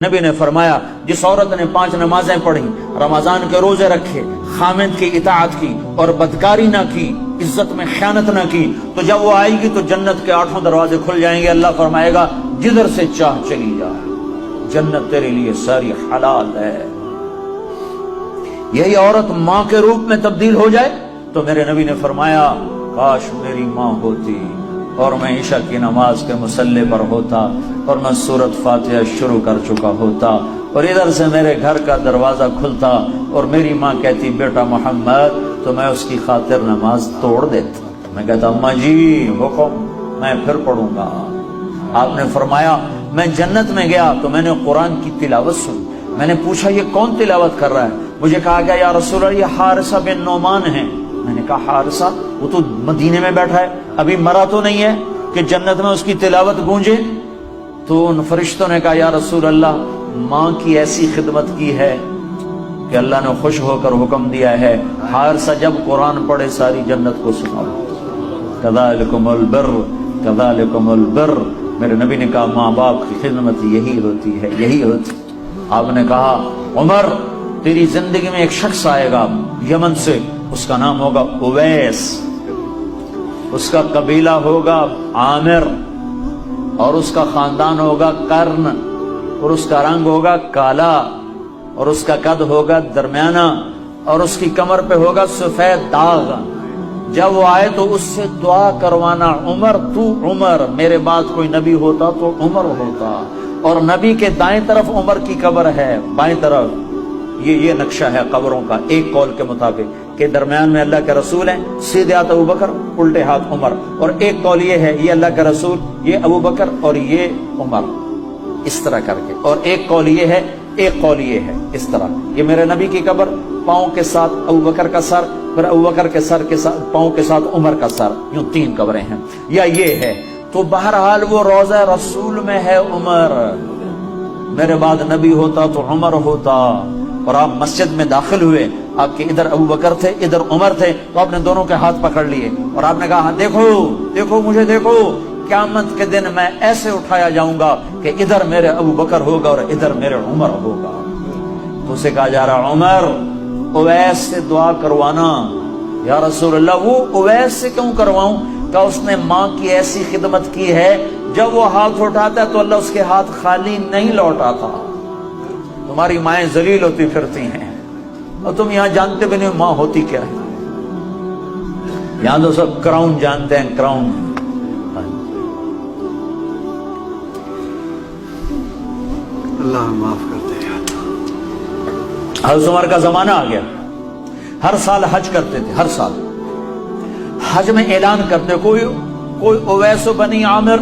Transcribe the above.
نبی نے فرمایا جس عورت نے 5 نمازیں پڑھی، رمضان کے روزے رکھے، خامد کی اطاعت کی اور بدکاری نہ کی، عزت میں خیانت نہ کی، تو جب وہ آئے گی تو جنت کے 8 دروازے کھل جائیں گے۔ اللہ فرمائے گا جدھر سے چاہ چلی جا، جنت تیرے لیے ساری حلال ہے۔ یہی عورت ماں کے روپ میں تبدیل ہو جائے تو میرے نبی نے فرمایا کاش میری ماں ہوتی اور میں عشاء کی نماز کے مصلی پر ہوتا اور میں سورۃ فاتحہ شروع کر چکا ہوتا اور ادھر سے میرے گھر کا دروازہ کھلتا اور میری ماں کہتی بیٹا محمد، تو میں اس کی خاطر نماز توڑ دیتا۔ میں کہتا اماں جی حکم، میں پھر پڑھوں گا۔ آپ نے فرمایا میں جنت میں گیا تو میں نے قرآن کی تلاوت سنی، میں نے پوچھا یہ کون تلاوت کر رہا ہے؟ مجھے کہا گیا یا رسول اللہ یہ حارثہ بن نعمان ہے۔ میں نے کہا حارثہ؟ وہ تو مدینے میں بیٹھا ہے، ابھی مرا تو نہیں ہے کہ جنت میں اس کی تلاوت گونجے؟ تو ان فرشتوں نے کہا یا رسول اللہ ماں کی ایسی خدمت کی ہے کہ اللہ نے خوش ہو کر حکم دیا ہے حارثہ جب قرآن پڑھے ساری جنت کو سناؤ۔ کذالکم البر کذالکم البر۔ میرے نبی نے کہا ماں باپ کی خدمت یہی ہوتی ہے، یہی ہوتی۔ آپ نے کہا عمر تیری زندگی میں ایک شخص آئے گا یمن سے، اس کا نام ہوگا اویس، اس کا قبیلہ ہوگا عامر اور اس کا خاندان ہوگا کرن اور اس کا رنگ ہوگا کالا اور اس کا قد ہوگا درمیانہ اور اس کی کمر پہ ہوگا سفید داغ۔ جب وہ آئے تو اس سے دعا کروانا عمر تو عمر، میرے بعد کوئی نبی ہوتا تو عمر ہوتا، اور نبی کے دائیں طرف عمر کی قبر ہے، بائیں طرف یہ نقشہ ہے قبروں کا۔ ایک قول کے مطابق کہ درمیان میں اللہ کے رسول ہیں، سیدھے ہاتھ ابو بکر، الٹے ہاتھ عمر، اور ایک قول یہ ہے یہ اللہ کے رسول، یہ ابو بکر اور یہ عمر، اس طرح کر کے، اور ایک قول یہ ہے، ایک قول یہ ہے اس طرح، یہ میرے نبی کی قبر، پاؤں کے ساتھ ابو بکر کا سر، پھر ابو بکر کے سر کے ساتھ پاؤں کے ساتھ عمر کا سر، یوں 3 قبریں ہیں، یا یہ ہے۔ تو بہرحال وہ روضہ رسول میں ہے عمر، میرے بعد نبی ہوتا تو عمر ہوتا۔ اور آپ مسجد میں داخل ہوئے، آپ کے ادھر ابو بکر تھے ادھر عمر تھے، تو آپ نے دونوں کے ہاتھ پکڑ لیے اور آپ نے کہا دیکھو دیکھو مجھے دیکھو، قیامت کے دن میں ایسے اٹھایا جاؤں گا کہ ادھر میرے ابو بکر ہوگا اور ادھر میرے عمر ہوگا۔ تو اسے کہا جا رہا عمر اویس سے دعا کروانا۔ یا رسول اللہ وہ اویس سے کیوں کرواؤں؟ کہ اس نے ماں کی ایسی خدمت کی ہے، جب وہ ہاتھ اٹھاتا ہے تو اللہ اس کے ہاتھ خالی نہیں لوٹاتا۔ تمہاری مائیں ذلیل ہوتی پھرتی ہیں اور تم یہاں جانتے بھی نہیں ماں ہوتی کیا ہے، یہاں تو سب کراؤن جانتے ہیں، کراؤن۔ اللہ معاف کرتے ہیں۔ حضرت عمر کا زمانہ آ گیا، ہر سال حج کرتے تھے، ہر سال حج میں اعلان کرتے کوئی اویس بنی عامر